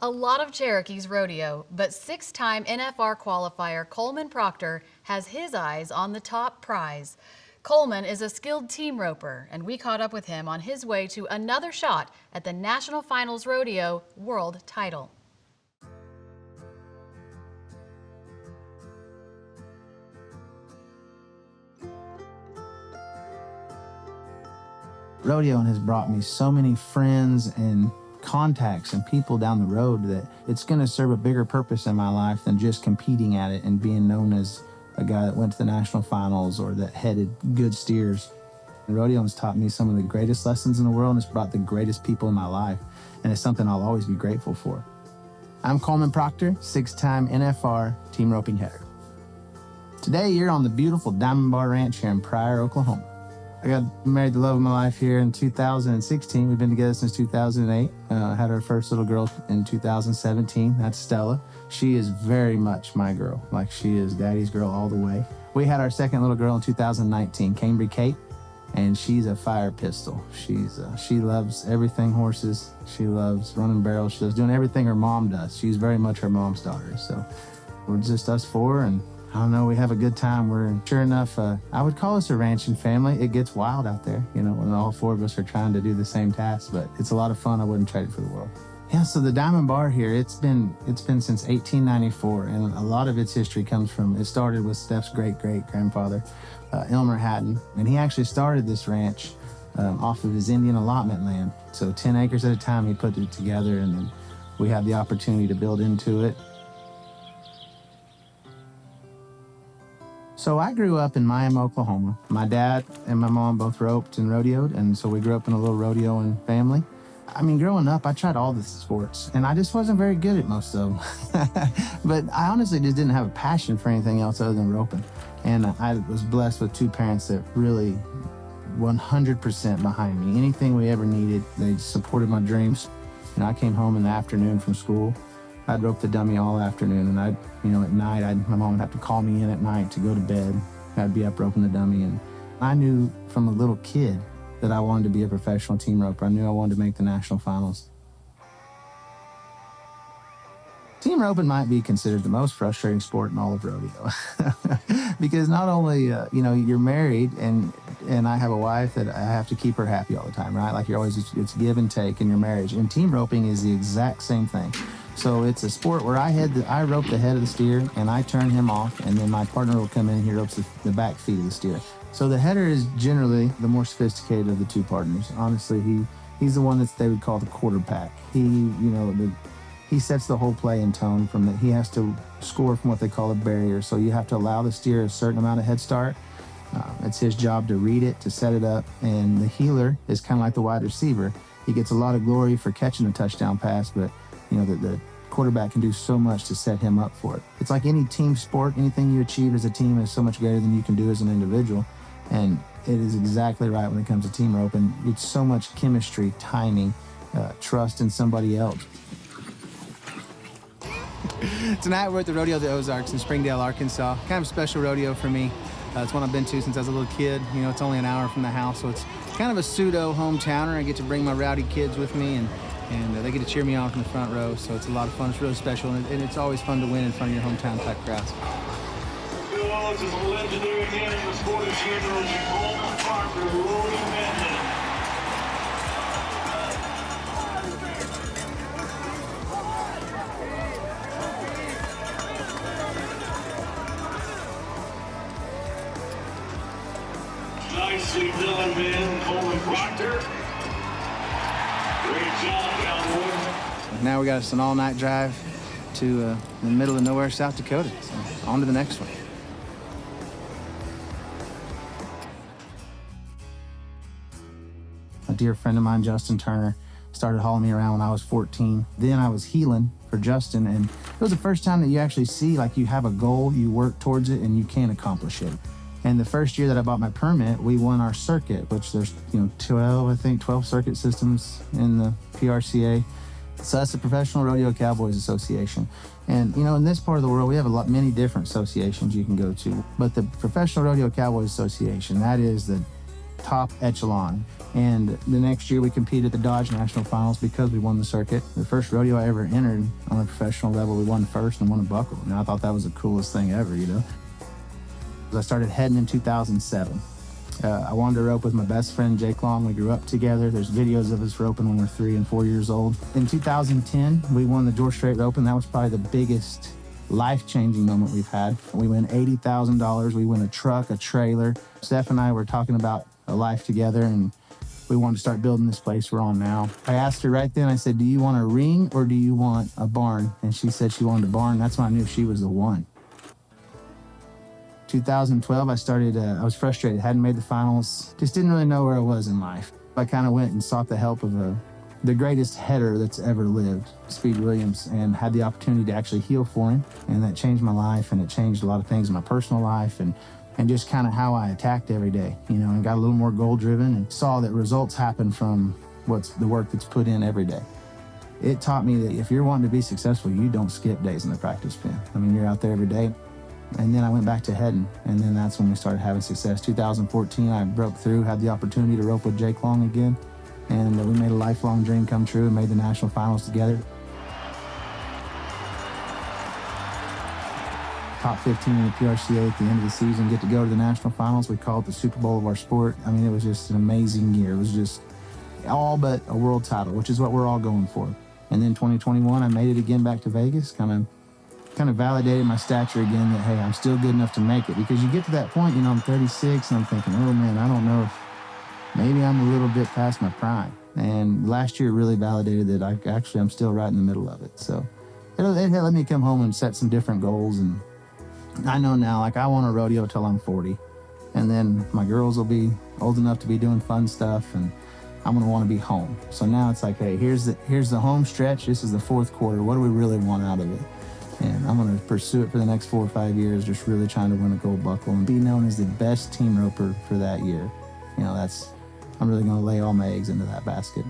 A lot of Cherokees rodeo, but six-time NFR qualifier Coleman Proctor has his eyes on the top prize. Coleman is a skilled team roper, and we caught up with him on his way to another shot at the National Finals Rodeo world title. Rodeoing has brought me so many friends and contacts and people down the road that it's going to serve a bigger purpose in my life than just competing at it and being known as a guy that went to the national finals or that headed good steers. And rodeoing's taught me some of the greatest lessons in the world, and it's brought the greatest people in my life, and it's something I'll always be grateful for. I'm Coleman Proctor, six-time NFR team roping header. Today, you're on the beautiful Diamond Bar Ranch here in Pryor, Oklahoma. I got married the love of my life here in 2016. We've been together since 2008. Had our first little girl in 2017. That's Stella. She is very much my girl. Like, she is daddy's girl all the way. We had our second little girl in 2019, Cambry Kate, and she's a fire pistol. She loves everything horses. She loves running barrels. She loves doing everything her mom does. She's very much her mom's daughter. So we're just us four, and I don't know, we have a good time. We're, sure enough, I would call us a ranching family. It gets wild out there, you know, when all four of us are trying to do the same task, but it's a lot of fun. I wouldn't trade it for the world. Yeah, so the Diamond Bar here, it's been since 1894, and a lot of its history comes from, it started with Steph's great-great-grandfather, Elmer Hatton, and he actually started this ranch off of his Indian allotment land. So 10 acres at a time, he put it together, and then we had the opportunity to build into it. So I grew up in Miami, Oklahoma. My dad and my mom both roped and rodeoed, and so we grew up in a little rodeoing family. I mean, growing up, I tried all the sports, and I just wasn't very good at most of them. But I honestly just didn't have a passion for anything else other than roping. And I was blessed with two parents that really 100% behind me. Anything we ever needed, they supported my dreams. You know, I came home in the afternoon from school. I'd rope the dummy all afternoon, and at night, my mom would have to call me in at night to go to bed. I'd be up roping the dummy, and I knew from a little kid that I wanted to be a professional team roper. I knew I wanted to make the national finals. Team roping might be considered the most frustrating sport in all of rodeo. Because not only, you're married, and I have a wife that I have to keep her happy all the time, right? Like, it's give and take in your marriage. And team roping is the exact same thing. So it's a sport where I rope the head of the steer and I turn him off, and then my partner will come in and he ropes the back feet of the steer. So the header is generally the more sophisticated of the two partners. Honestly, he's the one that they would call the quarterback. He sets the whole play in tone from that. He has to score from what they call a barrier. So you have to allow the steer a certain amount of head start. It's his job to read it, to set it up, and the healer is kind of like the wide receiver. He gets a lot of glory for catching a touchdown pass, but the quarterback can do so much to set him up for it. It's like any team sport. Anything you achieve as a team is so much greater than you can do as an individual. And it is exactly right when it comes to team roping. It's so much chemistry, timing, trust in somebody else. Tonight we're at the Rodeo of the Ozarks in Springdale, Arkansas. Kind of a special rodeo for me. It's one I've been to since I was a little kid. You know, it's only an hour from the house, so it's kind of a pseudo hometowner. I get to bring my rowdy kids with me, and they get to cheer me on from the front row, so it's a lot of fun. It's really special, and it's always fun to win in front of your hometown type crowds. Bill Ellis is a legendary man in the sport of Cherokee. Coleman Proctor, Rory Benton. Nicely done, man, Coleman Proctor. Great job, cowboy. Now we got us an all-night drive to the middle of nowhere, South Dakota. So on to the next one. A dear friend of mine, Justin Turner, started hauling me around when I was 14. Then I was heeling for Justin, and it was the first time that you actually see, like, you have a goal, you work towards it, and you can accomplish it. And the first year that I bought my permit, we won our circuit, which there's 12 circuit systems in the PRCA. So that's the Professional Rodeo Cowboys Association. And in this part of the world, we have many different associations you can go to. But the Professional Rodeo Cowboys Association, that is the top echelon. And the next year we competed at the Dodge National Finals because we won the circuit. The first rodeo I ever entered on a professional level, we won first and won a buckle. And I thought that was the coolest thing ever, you know. I started heading in 2007. I wanted to rope with my best friend, Jake Long. We grew up together. There's videos of us roping when we're 3 and 4 years old. In 2010, we won the Georgia Strait Rope, and that was probably the biggest life-changing moment we've had. We win $80,000. We win a truck, a trailer. Steph and I were talking about a life together, and we wanted to start building this place we're on now. I asked her right then, I said, do you want a ring or do you want a barn? And she said she wanted a barn. That's when I knew she was the one. 2012, I was frustrated, hadn't made the finals, just didn't really know where I was in life. I kind of went and sought the help of the greatest header that's ever lived, Speed Williams, and had the opportunity to actually heal for him. And that changed my life, and it changed a lot of things in my personal life and just kind of how I attacked every day, you know, and got a little more goal-driven and saw that results happen from what's the work that's put in every day. It taught me that if you're wanting to be successful, you don't skip days in the practice pen. I mean, you're out there every day. And then I went back to heading, and then that's when we started having success. 2014, I broke through, had the opportunity to rope with Jake Long again, and we made a lifelong dream come true and made the national finals together. Top 15 in the PRCA at the end of the season, get to go to the national finals. We call it the Super Bowl of our sport. I mean, it was just an amazing year. It was just all but a world title, which is what we're all going for. And then 2021, I made it again back to Vegas, kind of validated my stature again that, hey, I'm still good enough to make it. Because you get to that point, you know, I'm 36, and I'm thinking, oh man, I don't know if maybe I'm a little bit past my prime. And last year really validated that I'm still right in the middle of it. So it let me come home and set some different goals. And I know now, like, I want a rodeo till I'm 40. And then my girls will be old enough to be doing fun stuff, and I'm gonna want to be home. So now it's like, hey, here's the home stretch. This is the fourth quarter. What do we really want out of it? And I'm going to pursue it for the next 4 or 5 years, just really trying to win a gold buckle and be known as the best team roper for that year. You know, I'm really going to lay all my eggs into that basket.